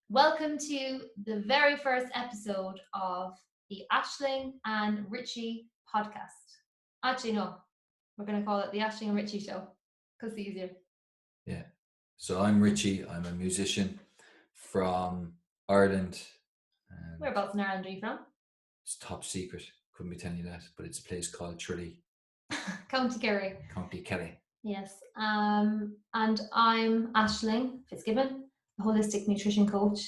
Welcome to the very first episode of the Aisling and Richie podcast. Actually, no, we're going to call it the Aisling and Richie Show because it's easier. Yeah. So I'm Richie. I'm a musician from Ireland. Whereabouts in Ireland are you from? It's top secret. Couldn't be telling you that, but it's a place called Tralee. County Kerry. County Kerry. Yes. And I'm Aisling Fitzgibbon, a holistic nutrition coach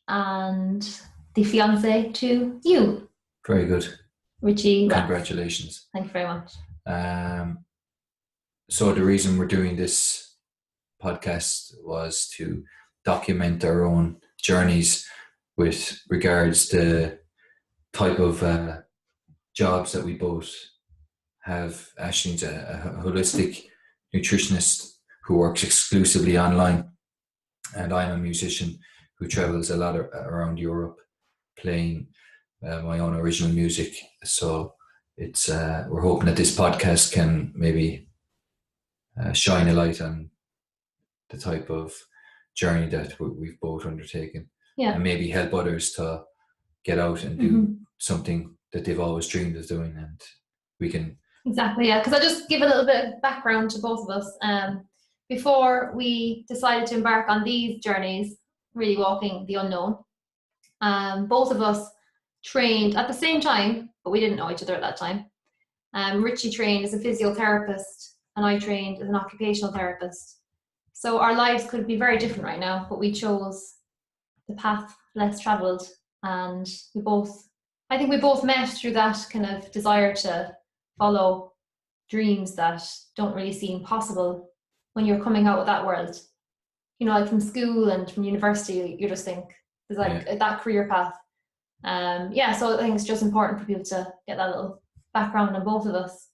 and the fiance to you. Very good. Richie. Congratulations. Thank you very much. So the reason we're doing this podcast was to document our own journeys with regards to type of jobs that we both have. Aisling's a holistic nutritionist who works exclusively online, and I'm a musician who travels a lot around Europe playing my own original music. So it's we're hoping that this podcast can maybe shine a light on the type of journey that we've both undertaken, and maybe help others to get out and do something that they've always dreamed of doing, and we can exactly because I'll just give a little bit of background to both of us. Before we decided to embark on these journeys, really walking the unknown, both of us trained at the same time, but we didn't know each other at that time. Richie trained as a physiotherapist and I trained as an occupational therapist. So our lives could be very different right now, but we chose the path less traveled, and I think we both met through that kind of desire to follow dreams that don't really seem possible when you're coming out of that world. You know, like from school and from university, you just think there's like that career path. So I think it's just important for people to get that little background on both of us.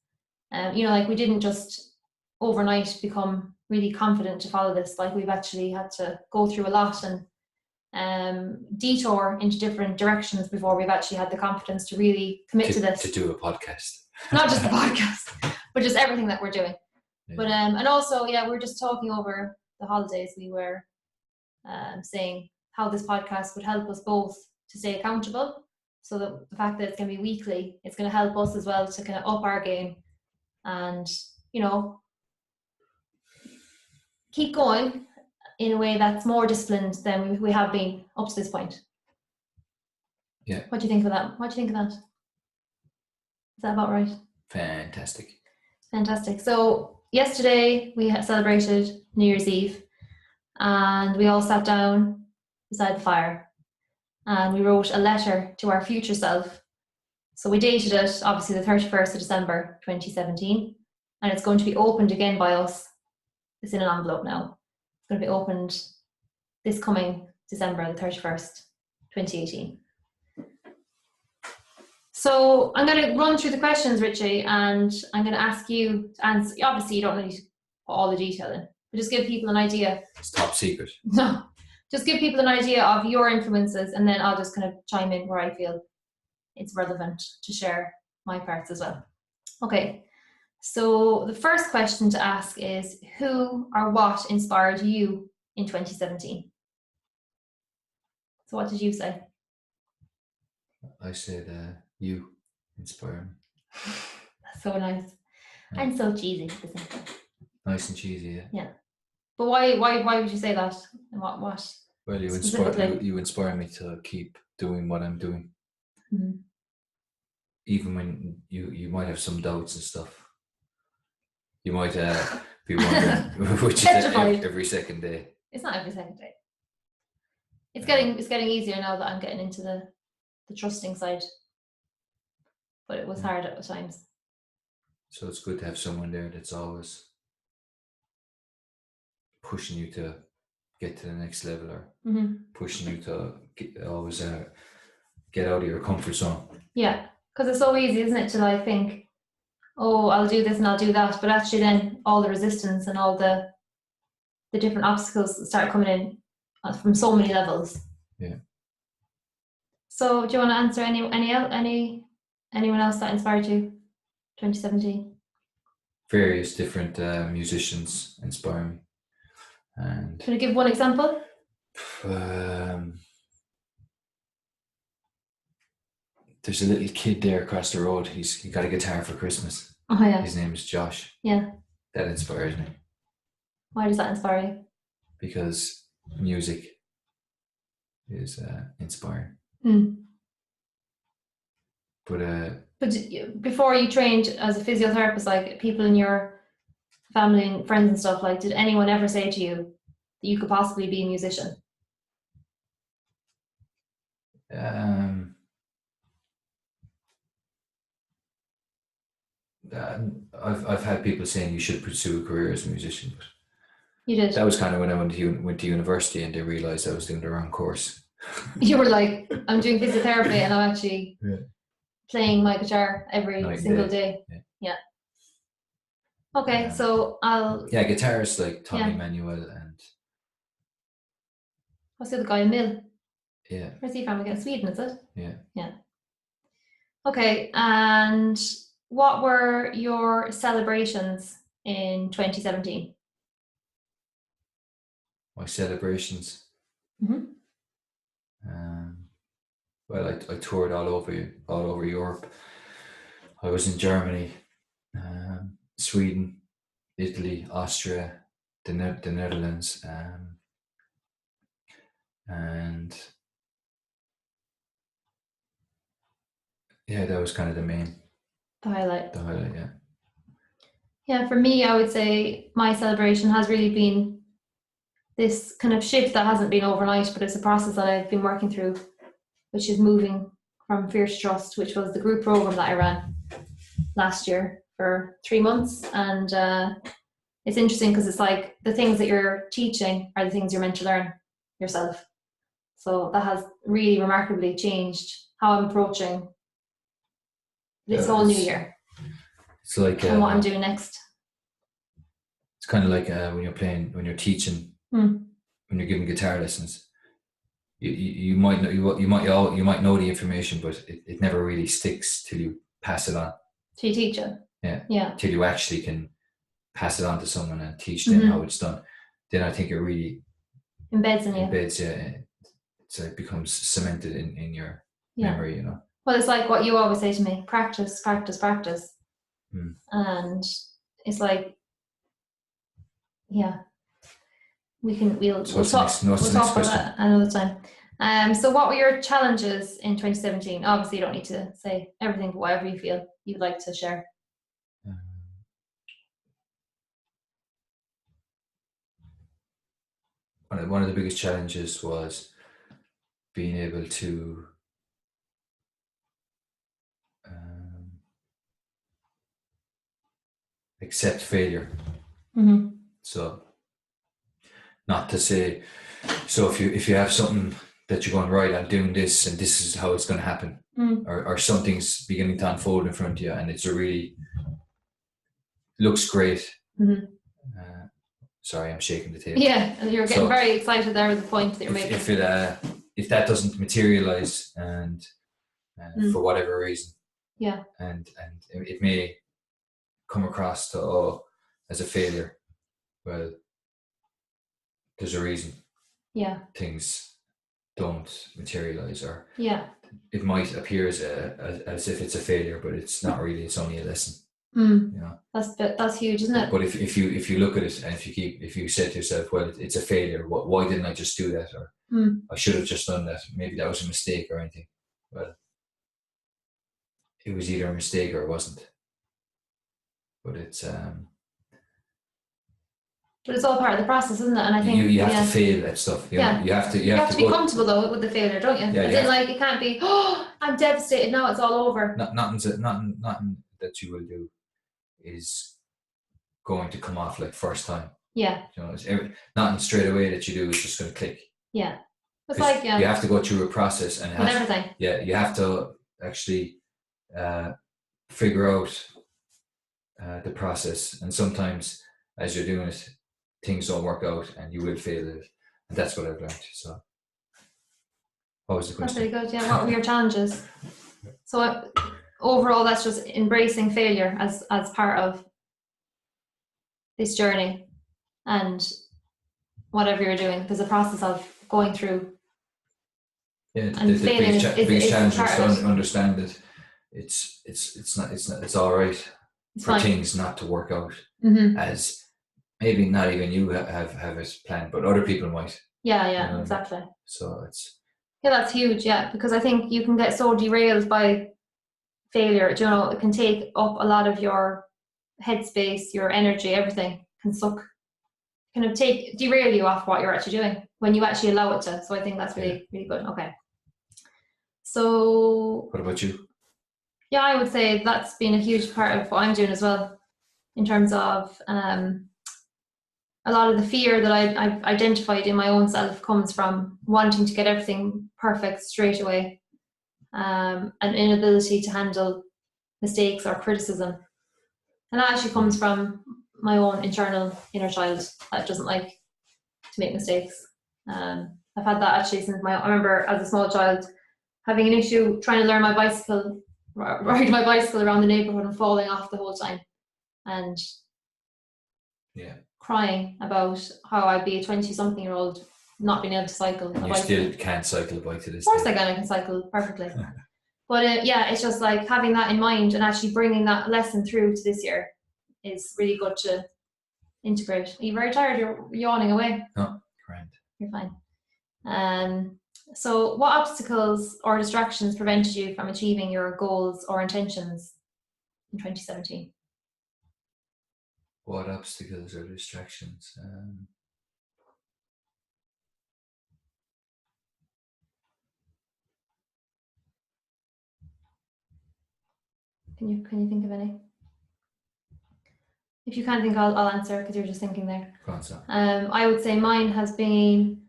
You know, like we didn't just overnight become really confident to follow this. Like we've actually had to go through a lot and detour into different directions before we've actually had the confidence to really commit to this. To do a podcast. Not just the podcast, but just everything that we're doing. Yeah. But and also, we're just talking over the holidays. We were saying how this podcast would help us both to stay accountable. So that the fact that it's going to be weekly, it's going to help us as well to kind of up our game and, you know, keep going in a way that's more disciplined than we have been up to this point. Yeah. What do you think of that? What do you think of that? Is that about right? Fantastic. So yesterday we had celebrated New Year's Eve and we all sat down beside the fire and we wrote a letter to our future self. So we dated it, obviously, the 31st of December 2017, and it's going to be opened again by us. It's in an envelope now. It's going to be opened this coming December the 31st, 2018. So I'm going to run through the questions, Richie, and I'm going to ask you to answer. Obviously, you don't need to put all the detail in, but just give people an idea. It's top secret. No, just give people an idea of your influences, and then I'll just kind of chime in where I feel it's relevant to share my parts as well. Okay, so the first question to ask is, who or what inspired you in 2017? So what did you say? I said you inspire me. That's so nice. Yeah. And so cheesy. Nice and cheesy, yeah. But why would you say that? And what? Well, you inspire me to keep doing what I'm doing. Mm-hmm. Even when you might have some doubts and stuff. You might be wondering, which is every second day. It's not every second day. It's getting easier now that I'm getting into the trusting side. But it was hard at times. So it's good to have someone there that's always pushing you to get to the next level, or pushing you to always get out of your comfort zone. Yeah, because it's so easy, isn't it, to like think, oh, I'll do this and I'll do that, but actually then all the resistance and all the different obstacles start coming in from so many levels. Yeah. So do you want to answer anyone else that inspired you 2017? Various different musicians inspire me. And can you give one example? There's a little kid there across the road. He got a guitar for Christmas. Oh yeah. His name is Josh. Yeah. That inspires me. Why does that inspire you? Because music is inspiring. But before you trained as a physiotherapist, like people in your family and friends and stuff, like, did anyone ever say to you that you could possibly be a musician? I've had people saying you should pursue a career as a musician, but you did. That was kind of when I went to university and they realised I was doing the wrong course. You were like, I'm doing physiotherapy and I'm actually playing my guitar every single day. Yeah. Okay, so I'll... Yeah, guitarists like Tommy Manuel and... What's the other guy? Mill? Yeah. Where's he from again? Sweden, is it? Yeah. Yeah. Okay, and what were your celebrations in 2017? My celebrations? Well, I toured all over Europe. I was in Germany, Sweden, Italy, Austria, the Netherlands, and yeah, that was kind of the highlight. Yeah. Yeah, for me, I would say my celebration has really been this kind of shift that hasn't been overnight, but it's a process that I've been working through, which is moving from Fear to Trust, which was the group program that I ran last year for 3 months. And it's interesting because it's like the things that you're teaching are the things you're meant to learn yourself. So that has really remarkably changed how I'm approaching this whole new year. It's like and what I'm doing next. It's kind of like when you're teaching, when you're giving guitar lessons. You might know the information, but it never really sticks till you pass it on. Till you teach it. Yeah. Till you actually can pass it on to someone and teach them how it's done. Then I think it really embeds in you. So it becomes cemented in your memory, you know. Well, it's like what you always say to me: practice, practice, practice. And it's like, we'll talk about that another time. So what were your challenges in 2017? Obviously you don't need to say everything, but whatever you feel you'd like to share. One of the biggest challenges was being able to accept failure. So not to say, so if you have something that you're going, right, I'm doing this and this is how it's going to happen, or something's beginning to unfold in front of you and it's a really looks great. Sorry, I'm shaking the table. Yeah, and you're getting very excited there with the point that you're making. If that doesn't materialize and for whatever reason, and it may come across as a failure, well, there's a reason. Things don't materialize, or it might appear as if it's a failure, but it's not really. It's only a lesson. You know, that's huge, isn't it? But if you look at it and if you say to yourself, well, it's a failure, why didn't I just do that, or I should have just done that, maybe that was a mistake or anything. Well, it was either a mistake or it wasn't. But it's all part of the process, isn't it? And I think you have to fail at stuff. You have to be comfortable though with the failure, don't you? It can't be, oh, I'm devastated now, it's all over. Nothing that you will do is going to come off like first time. You know, nothing straight away that you do is just going to click. It's like you have to go through a process and everything. You have to actually figure out the process, and sometimes as you're doing it, things don't work out and you will fail it, and that's what I've learned. So, what was the question? That's really good. Yeah, what were your challenges? So overall, that's just embracing failure as part of this journey, and whatever you're doing, there's a process of going through. Yeah, And the failing biggest challenge part is of to it. understand that it's all right It's for fine. things not to work out Mm-hmm. as maybe not even you have it planned, but other people might. Yeah, exactly. So it's that's huge. Yeah, because I think you can get so derailed by failure. You know, it can take up a lot of your headspace, your energy, everything can kind of derail you off what you're actually doing when you actually allow it to. So I think that's really good. Okay. So what about you? Yeah, I would say that's been a huge part of what I'm doing as well, in terms of a lot of the fear that I've identified in my own self comes from wanting to get everything perfect straight away, an inability to handle mistakes or criticism. And that actually comes from my own internal inner child that doesn't like to make mistakes. I've had that actually since I remember as a small child having an issue trying to learn my bicycle, ride my bicycle around the neighborhood and falling off the whole time, and crying about how I'd be a 20-something-year-old not being able to cycle a bicycle. Still can't cycle a bike to this day. Of course day. I can cycle perfectly. But it's just like having that in mind and actually bringing that lesson through to this year is really good to integrate. Are you very tired? You're yawning away. No, grand. You're fine. So what obstacles or distractions prevented you from achieving your goals or intentions in 2017? What obstacles or distractions? Can you think of any? If you can't think, I'll answer because you're just thinking there. I would say mine has been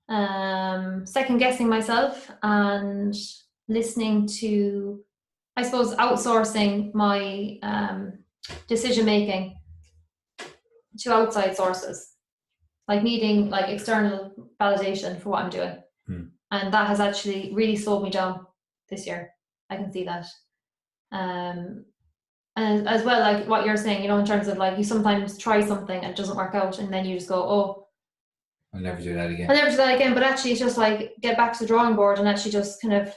second guessing myself and listening to, I suppose, outsourcing my decision making to outside sources, like needing like external validation for what I'm doing. And that has actually really slowed me down this year. I can see that. And as well, like what you're saying, in terms of like you sometimes try something and it doesn't work out and then you just go, oh, I'll never do that again. But actually it's just like get back to the drawing board and actually just kind of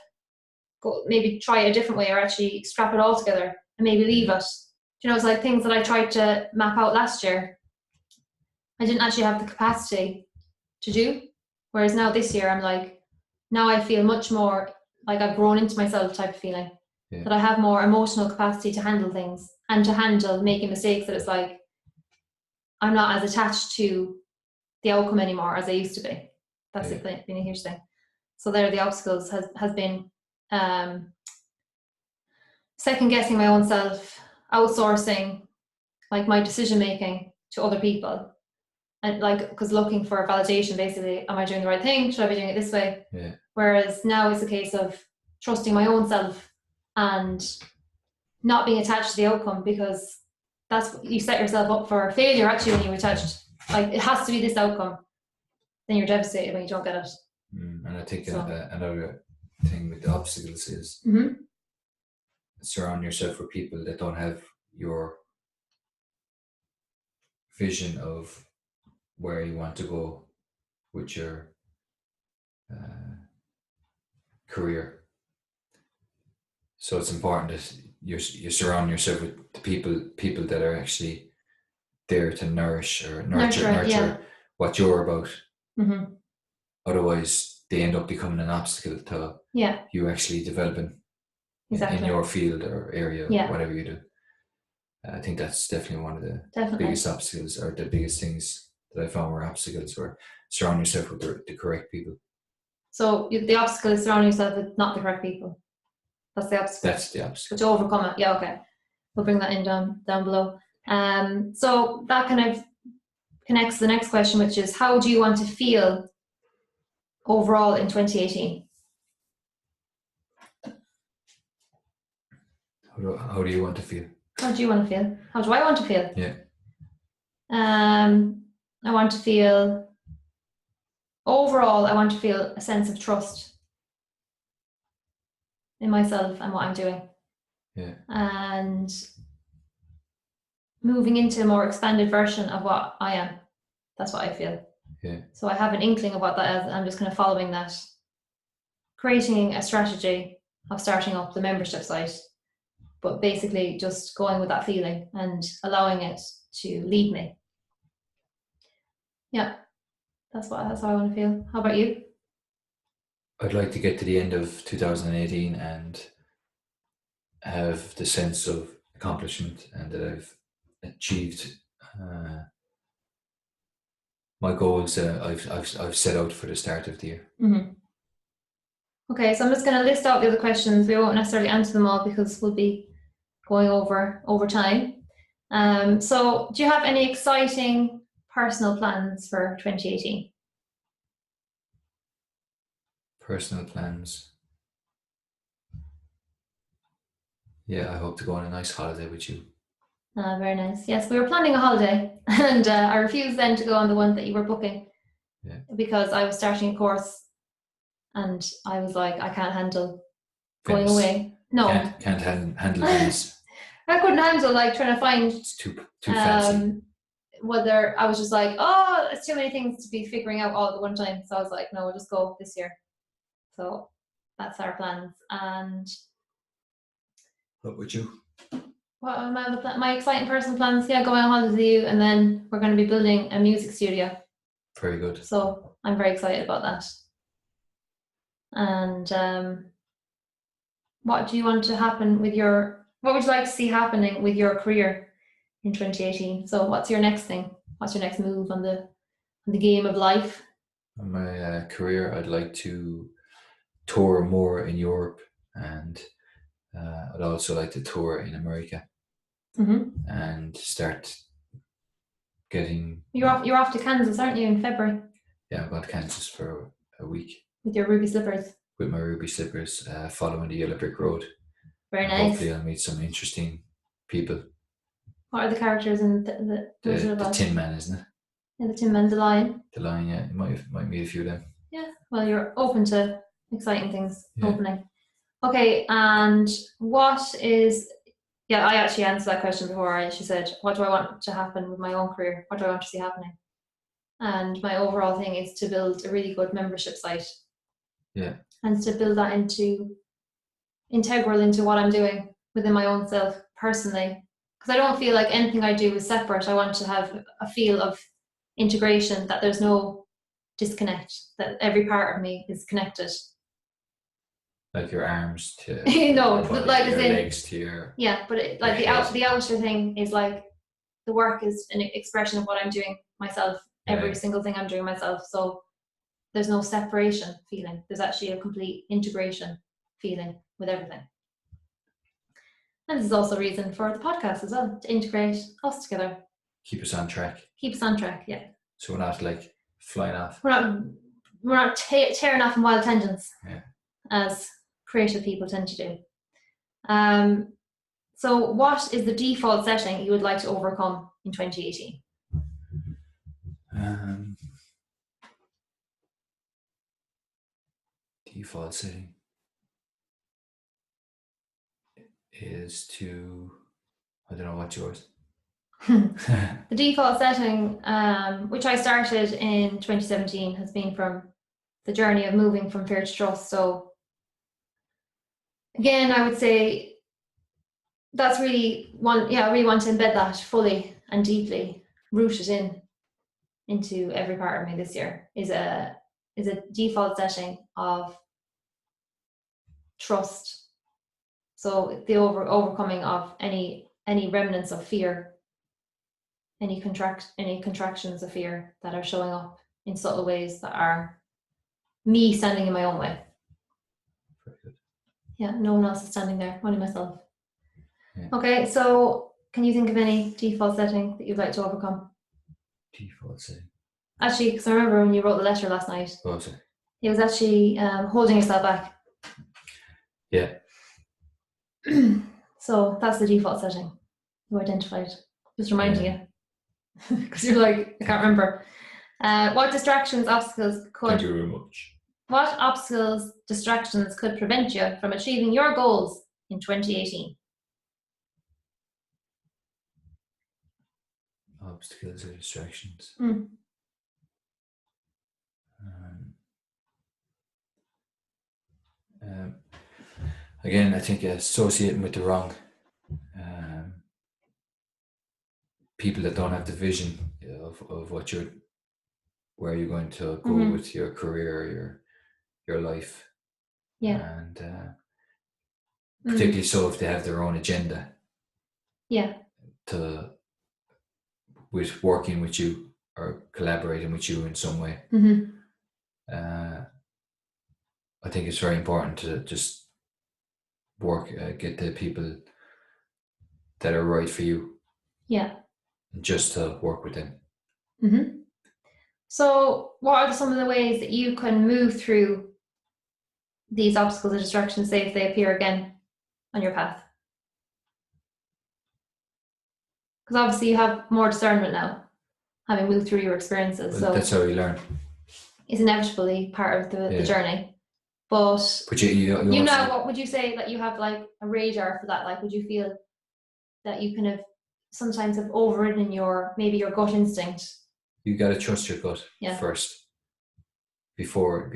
go, maybe try it a different way, or actually scrap it all together and maybe leave it. It's like things that I tried to map out last year, I didn't actually have the capacity to do. Whereas now this year, I'm like, now I feel much more like I've grown into myself type of feeling. That I have more emotional capacity to handle things and to handle making mistakes, that it's like I'm not as attached to the outcome anymore as I used to be. That's been a huge thing. So there, the obstacles has been second guessing my own self, outsourcing like my decision making to other people, and like because looking for validation, basically, am I doing the right thing? Should I be doing it this way? Whereas now it's a case of trusting my own self and not being attached to the outcome, because that's you set yourself up for failure actually when you're attached, like it has to be this outcome, then you're devastated when you don't get it. And I think another thing with the obstacles is surround yourself with people that don't have your vision of where you want to go with your career. So it's important that you surround yourself with the people that are actually there to nurture what you're about. Otherwise, they end up becoming an obstacle to you actually developing in your field or area, whatever you do. I think that's definitely one of the biggest obstacles, or the biggest things that I found were obstacles, were surround yourself with the correct people. So the obstacle is surrounding yourself with not the correct people. That's the obstacle. That's the obstacle. But to overcome it, okay. We'll bring that in down below. So that kind of connects to the next question, which is, how do you want to feel overall in 2018? How do you want to feel? How do you want to feel? How do I want to feel? Yeah. I want to feel, overall, I want to feel a sense of trust in myself and what I'm doing. Yeah. And moving into a more expanded version of what I am. That's what I feel. Yeah. So I have an inkling of what that is. I'm just kind of following that, creating a strategy of starting up the membership site, but basically just going with that feeling and allowing it to lead me. Yeah, that's how I want to feel. How about you? I'd like to get to the end of 2018 and have the sense of accomplishment and that I've achieved my goals that I've set out for the start of the year. Mm-hmm. Okay, so I'm just going to list out the other questions. We won't necessarily answer them all because we'll be going over time. So do you have any exciting personal plans for 2018? Personal plans. Yeah, I hope to go on a nice holiday with you. Very nice. Yes, we were planning a holiday and I refused then to go on the one that you were booking because I was starting a course and I was like, I can't handle going away. No. Can't handle Venice. I couldn't handle like trying to find it's too fancy. Whether I was just like, oh, it's too many things to be figuring out all at one time. So I was like, no, we'll just go this year. So that's our plans. And what would you? What are my exciting personal plans? Yeah, going on holiday with you, and then we're going to be building a music studio. Very good. So I'm very excited about that. And what do you want to happen with your? What would you like to see happening with your career in 2018? So what's your next thing? What's your next move on the game of life? On my career, I'd like to tour more in Europe, and I'd also like to tour in America. Mm-hmm. And start getting. You're off to Kansas, aren't you, in February? Yeah, I'm going to Kansas for a week. With your ruby slippers. With my ruby slippers, following the yellow brick road. Very nice. Hopefully, I'll meet some interesting people. What are the characters in the Tin Man, isn't it? Yeah, the Tin Man, the Lion. The Lion, yeah. You might meet a few of them. Yeah, well, you're open to exciting things opening. Okay, and what is... Yeah, I actually answered that question before. She said, what do I want to happen with my own career? What do I want to see happening? And my overall thing is to build a really good membership site. Yeah. And to build that integral into what I'm doing within my own self personally. Because I don't feel like anything I do is separate. I want to have a feel of integration, that there's no disconnect, that every part of me is connected. Like your arms to no, body, like your as in, legs to your... Yeah, but like the outer thing is like the work is an expression of what I'm doing myself. Every single thing I'm doing myself. So there's no separation feeling. There's actually a complete integration feeling with everything. And this is also a reason for the podcast as well, to integrate us together. Keep us on track. Keep us on track, yeah. So we're not like flying off. We're not tearing off in wild tangents. Yeah. As creative people tend to do. So what is the default setting you would like to overcome in 2018? Default setting is to... I don't know, what's yours? The default setting, which I started in 2017, has been from the journey of moving from fear to trust. So again, I would say that's really I really want to embed that fully and deeply, root it into every part of me this year, is a default setting of trust. So the overcoming of any remnants of fear, any contractions of fear that are showing up in subtle ways that are me standing in my own way. Very good. Yeah, no one else is standing there, only myself. Yeah. Okay, so can you think of any default setting that you'd like to overcome? Default setting. Actually, because I remember when you wrote the letter last night. Oh, sorry. It was actually holding yourself back. Yeah. So that's the default setting you identified. Just reminding you. Because you're like, I can't remember. What distractions, obstacles Thank you very much. What obstacles, distractions could prevent you from achieving your goals in 2018? Obstacles or distractions. Again, I think associating with the wrong people that don't have the vision of where you're going to go with your career, your life. Yeah. And particularly so if they have their own agenda. Yeah. With working with you or collaborating with you in some way. I think it's very important to just get the people that are right for you. Yeah. Just to work with them. So what are some of the ways that you can move through these obstacles or distractions, say if they appear again on your path? Because obviously you have more discernment now, having moved through your experiences. Well, so that's how you learn. It's inevitably part of the journey. But you know, what would you say that you have like a radar for that? Like, would you feel that you kind of sometimes have overridden your gut instinct? You got to trust your gut first before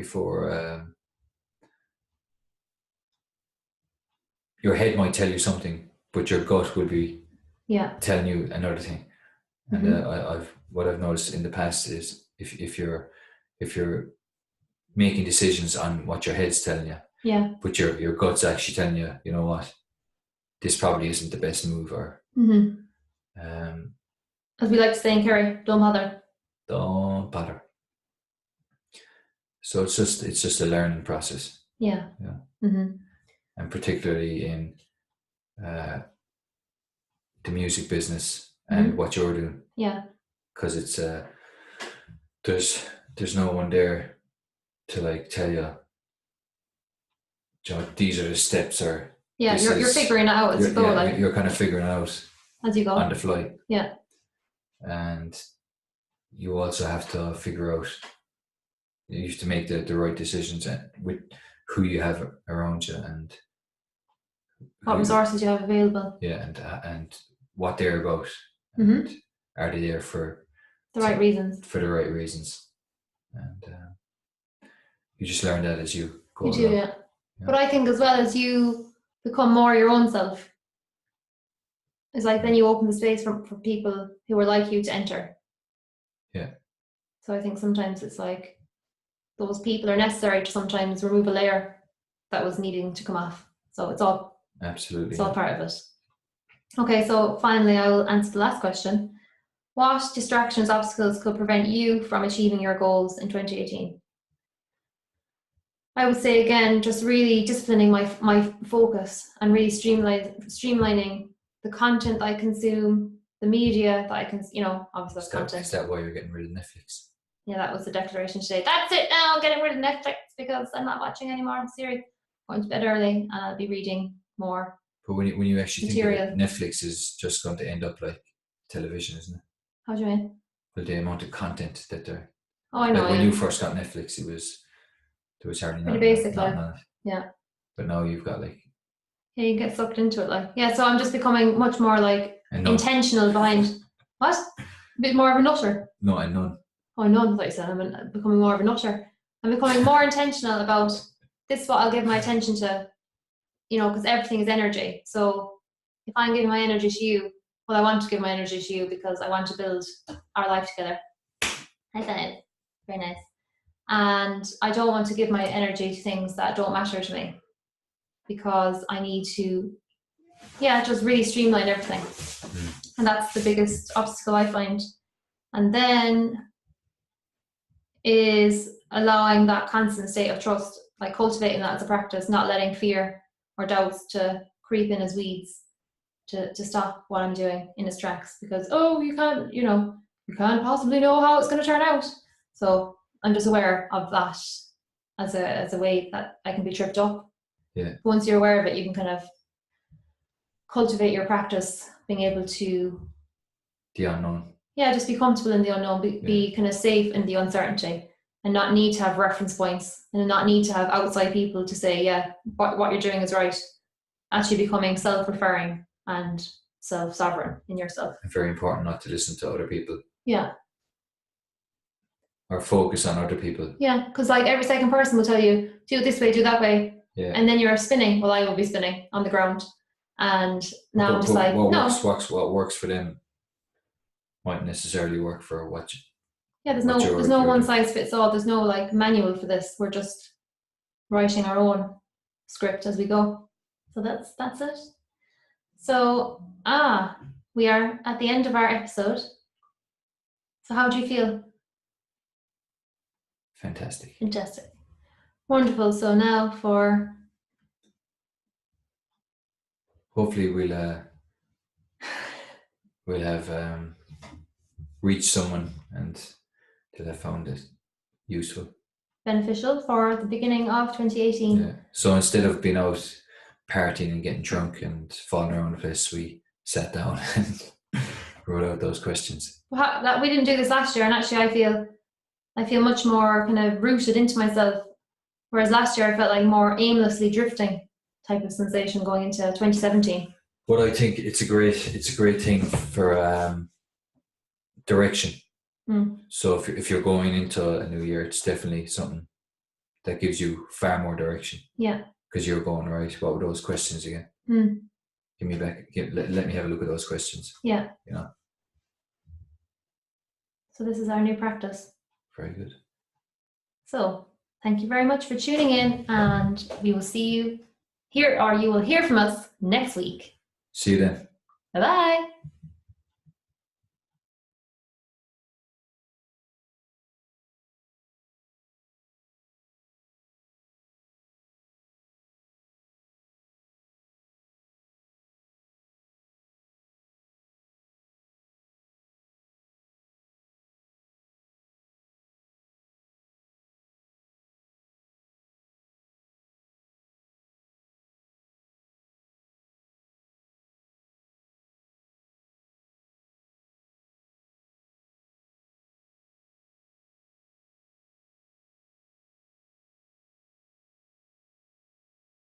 your head might tell you something, but your gut will be telling you another thing. And what I've noticed in the past is if you're making decisions on what your head's telling you, but your gut's actually telling you, you know what, this probably isn't the best move, or as we like to say in Kerry, don't bother. Don't bother. So it's just a learning process. Yeah. And particularly in the music business and what you're doing. Yeah. Because it's there's no one there to like tell you, these are the steps, or you're figuring it out as you go. Like you're kind of figuring it out as you go on the fly. Yeah. And you also have to figure out. You have to make the right decisions with who you have around you and what resources you have available. Yeah, and what they're about. And are they there for the right reasons? For the right reasons. And you just learn that as you go along. You do, yeah. But I think as well as you become more your own self, it's like then you open the space for people who are like you to enter. Yeah. So I think sometimes it's like those people are necessary to sometimes remove a layer that was needing to come off. So it's all absolutely. It's all part of it. Okay, so finally I will answer the last question. What distractions, obstacles could prevent you from achieving your goals in 2018? I would say again, just really disciplining my focus and really streamlining the content that I consume, the media that I can, obviously that's content. Is that why you're getting rid of Netflix? Yeah, that was the declaration today. That's it now, I'm getting rid of Netflix because I'm not watching anymore. I'm serious. Going to bed early and I'll be reading more. But when you actually material. think Netflix is just going to end up like television, isn't it? How do you mean? Well, the amount of content that they're... Oh, I know. Like when you first got Netflix, there was hardly nothing on it. Yeah. But now you've got like... Yeah, you get sucked into it. Like, yeah, so I'm just becoming much more like intentional behind... What? A bit more of a nutter. No, and none. Oh, none, I thought you said. I'm becoming more of a nutter. I'm becoming more intentional about this is what I'll give my attention to, because everything is energy. So if I'm giving my energy to you, well, I want to give my energy to you because I want to build our life together. High five. Very nice. And I don't want to give my energy to things that don't matter to me because I need to, just really streamline everything. And that's the biggest obstacle I find. And then is allowing that constant state of trust, like cultivating that as a practice, not letting fear or doubts to creep in as weeds to stop what I'm doing in its tracks because, you can't possibly know how it's going to turn out. So I'm just aware of that as a way that I can be tripped up. Yeah. Once you're aware of it, you can kind of cultivate your practice, being able to... The unknown. Yeah, just be comfortable in the unknown, be kind of safe in the uncertainty and not need to have reference points and not need to have outside people to say, what you're doing is right. Actually becoming self-referring and self-sovereign in yourself. And very important not to listen to other people. Yeah. Or focus on other people. Yeah, because like every second person will tell you, do it this way, do that way. Yeah. And then you're spinning. Well, I will be spinning on the ground. And now I'm just like, what works for them might necessarily work for what you. Yeah, there's no one size fits all. There's no like manual for this. We're just writing our own script as we go. So that's it. So we are at the end of our episode. So how do you feel? Fantastic. Wonderful. So now for hopefully we'll have reached someone and they'll have found it useful. Beneficial for the beginning of 2018. Yeah. So instead of being out partying and getting drunk and falling around the place, we sat down and wrote out those questions. We didn't do this last year, and actually I feel much more kind of rooted into myself. Whereas last year I felt like more aimlessly drifting type of sensation going into 2017. But I think it's a great thing for direction. So if you're going into a new year, it's definitely something that gives you far more direction. Yeah. Because you're going, right, what were those questions again? Give me back. Let me have a look at those questions. Yeah. You know. So this is our new practice. Very good. So thank you very much for tuning in, and we will see you here, or you will hear from us next week. See you then. Bye-bye.